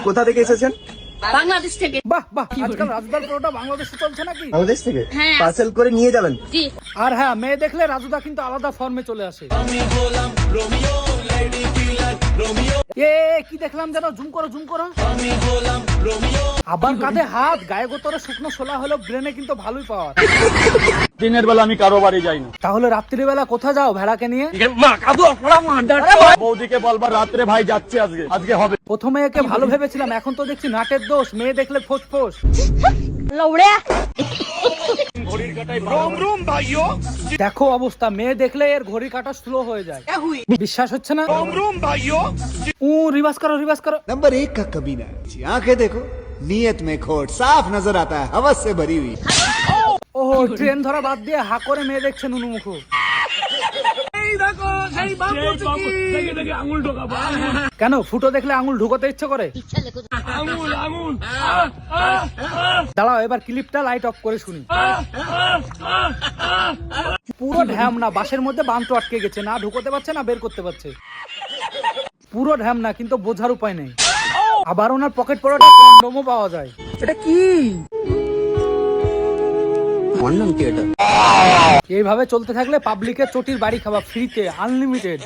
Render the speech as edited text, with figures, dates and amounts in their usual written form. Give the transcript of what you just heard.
কোথা থেকে এসেছেন? বাংলাদেশ থেকে। বাহ বাহ, আজকাল রাজুদার পরোটা বাংলাদেশে চলছে নাকি? বাংলাদেশ থেকে হ্যাঁ। পার্সেল করে নিয়ে যাবেন? জি। আর হ্যাঁ, মেয়ে দেখলে রাজুদা কিন্তু আলাদা ফর্মে চলে আসে। এ কি দেখলাম যেন, জুম করো জুম করো। আবার কাঁধে হাত, গায়ে গোতরে শুকনো শোলা হলো, ব্রেনে কিন্তু ভালোই পাওয়ার। দিনের বেলা আমি কারো বাড়ি যাই না। তাহলে রাত্রিবেলা কোথা যাও ভেড়াকে নিয়ে? বৌদিকে বলবার রাত্রে ভাই যাচ্ছে, আজকে হবে। প্রথমে একে ভালো ভেবেছিলাম, এখন তো দেখছি নাটের দোষ। মেয়ে দেখলে ফোস ফোস। দেখো অবস্থা, মেয়ে দেখলে এর ঘড়ি কাটা স্লো হয়ে যায়। বিশ্বাস হচ্ছে না? রিভার্স করো রিভার্স করো। नंबर 1 का कमीना, आंखें देखो, नीयत में खोट साफ नजर आता है, हवस से भरी हुई। ওহো, ট্রেন ধরা বাদ দিয়ে হা করে মেয়ে দেখছেন উনুমুখ। কেন, ফুটো দেখলে আঙুল ঢুকোতে ইচ্ছে করে? দাঁড়াও, এবার ক্লিপটা লাইট অফ করে শুনি। পুরো ঢ্যাম না, বাসের মধ্যে বান্ত আটকে গেছে, না ঢুকোতে পারছে না বের করতে পারছে। পুরো ঢ্যাম না, কিন্তু বোঝার উপায় নেই। আবার ওনার পকেট পড়াটা কন্ডমও পাওয়া যায়। এটা কি? অন্যম কি এটা? এইভাবে চলতে থাকলে পাবলিকের চটির বাড়ি খাওয়া ফ্রিতে, আনলিমিটেড।